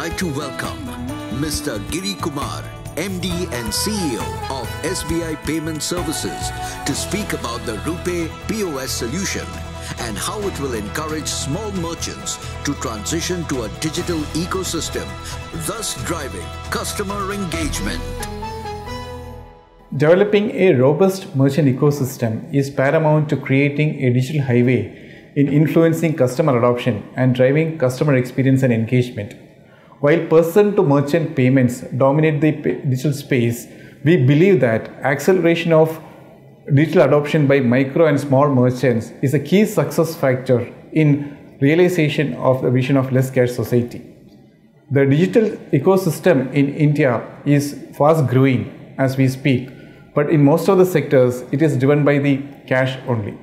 like to welcome Mr. Giri Kumar, MD and CEO of SBI Payment Services, to speak about the RuPay POS solution and how it will encourage small merchants to transition to a digital ecosystem, thus driving customer engagement. Developing a robust merchant ecosystem is paramount to creating a digital highway in influencing customer adoption and driving customer experience and engagement. While person-to-merchant payments dominate the digital space, we believe that acceleration of digital adoption by micro and small merchants is a key success factor in realization of the vision of less cash society. The digital ecosystem in India is fast growing as we speak, but in most of the sectors, it is driven by the cash only.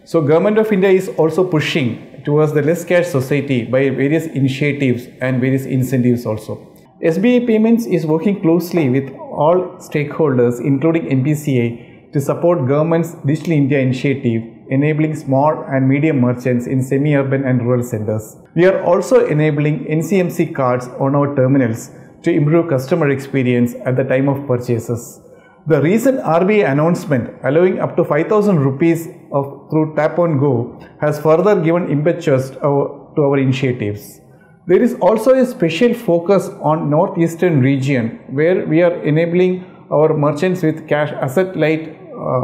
So Government of India is also pushing towards the less cash society by various initiatives and various incentives also. SBI Payments is working closely with all stakeholders including NPCI to support government's Digital India initiative enabling small and medium merchants in semi-urban and rural centers. We are also enabling NCMC cards on our terminals to improve customer experience at the time of purchases. The recent RBI announcement allowing up to 5,000 rupees through Tap on Go has further given impetus to our initiatives. There is also a special focus on northeastern region where we are enabling our merchants with cash asset light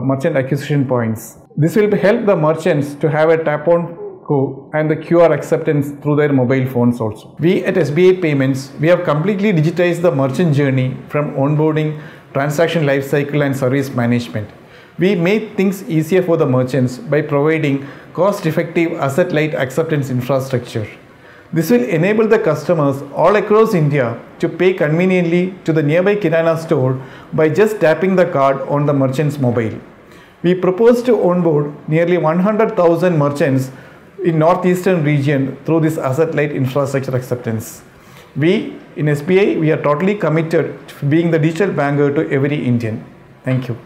merchant acquisition points. This will help the merchants to have a Tap on Go and the QR acceptance through their mobile phones also. We at SBI Payments, we have completely digitized the merchant journey from onboarding, transaction lifecycle and service management. We made things easier for the merchants by providing cost-effective asset-light acceptance infrastructure. This will enable the customers all across India to pay conveniently to the nearby Kirana store by just tapping the card on the merchant's mobile. We propose to onboard nearly 100,000 merchants in northeastern region through this asset-light infrastructure acceptance. We in SBI, we are totally committed to being the digital banker to every Indian. Thank you.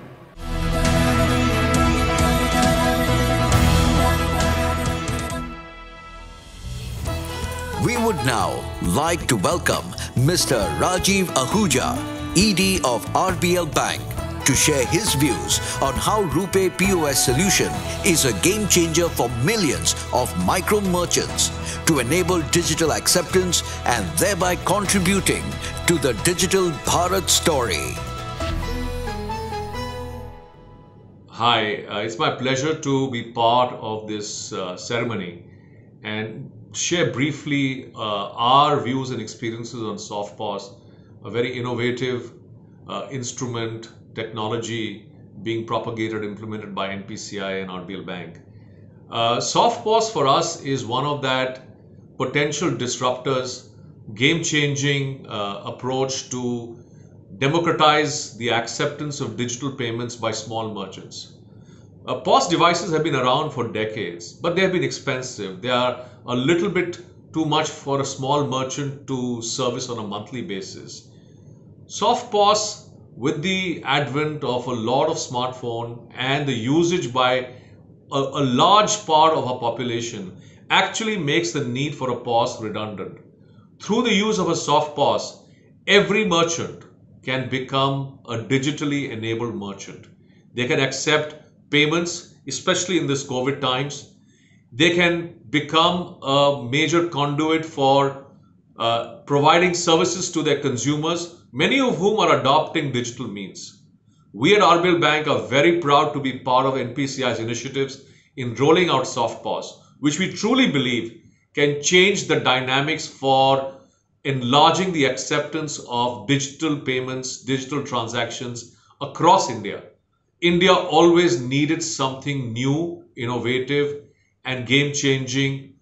We would now like to welcome Mr. Rajiv Ahuja, ED of RBL Bank, to share his views on how RuPay POS solution is a game changer for millions of micro merchants to enable digital acceptance and thereby contributing to the Digital Bharat story. Hi, it's my pleasure to be part of this ceremony and share briefly our views and experiences on SoftPOS, a very innovative instrument technology being propagated, implemented by NPCI and RBL Bank. SoftPOS for us is one of that potential disruptors, game-changing approach to democratize the acceptance of digital payments by small merchants. POS devices have been around for decades, but they have been expensive. They are a little bit too much for a small merchant to service on a monthly basis. SoftPOS, with the advent of a lot of smartphone and the usage by a large part of our population, actually makes the need for a POS redundant. Through the use of a SoftPOS, every merchant can become a digitally enabled merchant. They can accept payments, especially in this COVID times. They can become a major conduit for providing services to their consumers, many of whom are adopting digital means. We at RBL Bank are very proud to be part of NPCI's initiatives in rolling out SoftPOS, which we truly believe can change the dynamics for enlarging the acceptance of digital payments, digital transactions across India. India always needed something new, innovative, and game-changing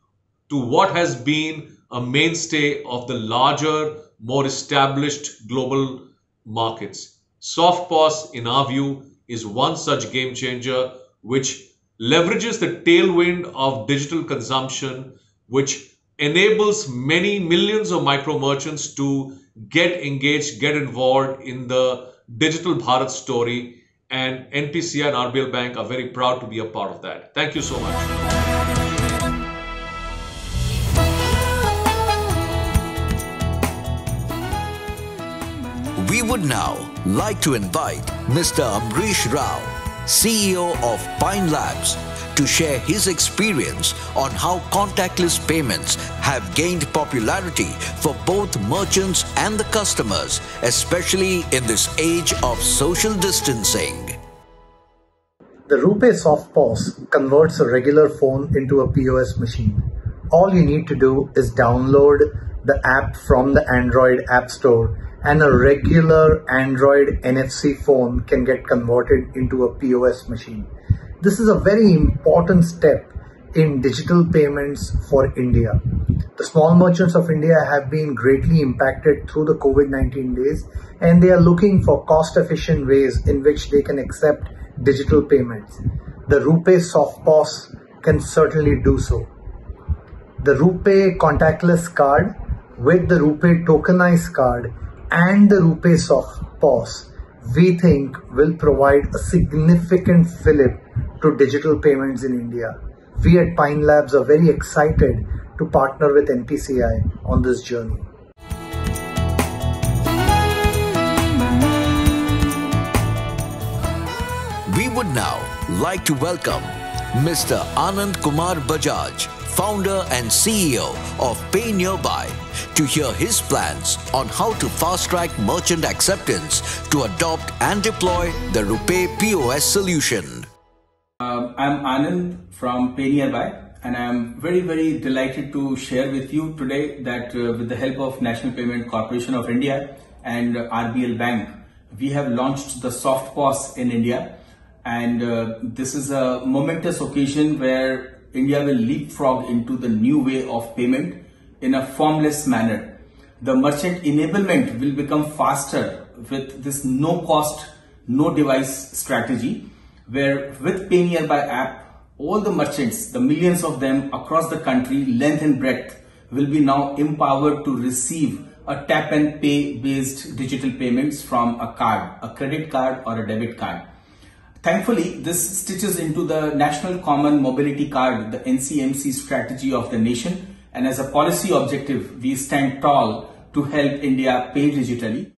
to what has been a mainstay of the larger, more established global markets. SoftPOS, in our view, is one such game changer which leverages the tailwind of digital consumption, which enables many millions of micro merchants to get engaged, get involved in the Digital Bharat story, and NPCI and RBL Bank are very proud to be a part of that. Thank you so much. would now like to invite Mr. Amrish Rao, CEO of Pine Labs, to share his experience on how contactless payments have gained popularity for both merchants and the customers, especially in this age of social distancing. The RuPay Soft POS converts a regular phone into a POS machine. All you need to do is download the app from the Android App Store, and a regular Android NFC phone can get converted into a POS machine. This is a very important step in digital payments for India. The small merchants of India have been greatly impacted through the COVID-19 days, and they are looking for cost-efficient ways in which they can accept digital payments. The RuPay Soft POS can certainly do so. The RuPay contactless card with the RuPay tokenized card and the RuPay Soft POS, we think will provide a significant fillip to digital payments in India. We at Pine Labs are very excited to partner with NPCI on this journey. We would now like to welcome Mr. Anand Kumar Bajaj, founder and CEO of Pay Nearby, to hear his plans on how to fast-track merchant acceptance to adopt and deploy the RuPay POS solution. I'm Anand from Pay Nearby, and I'm very delighted to share with you today that with the help of National Payment Corporation of India and RBL Bank, we have launched the Soft POS in India. And this is a momentous occasion where India will leapfrog into the new way of payment in a formless manner. The merchant enablement will become faster with this no cost, no device strategy, where with Pay Nearby app, all the merchants, the millions of them across the country, length and breadth, will be now empowered to receive a tap and pay based digital payments from a card, a credit card or a debit card. Thankfully, this stitches into the National Common Mobility Card, the NCMC strategy of the nation. And as a policy objective, we stand tall to help India pay digitally.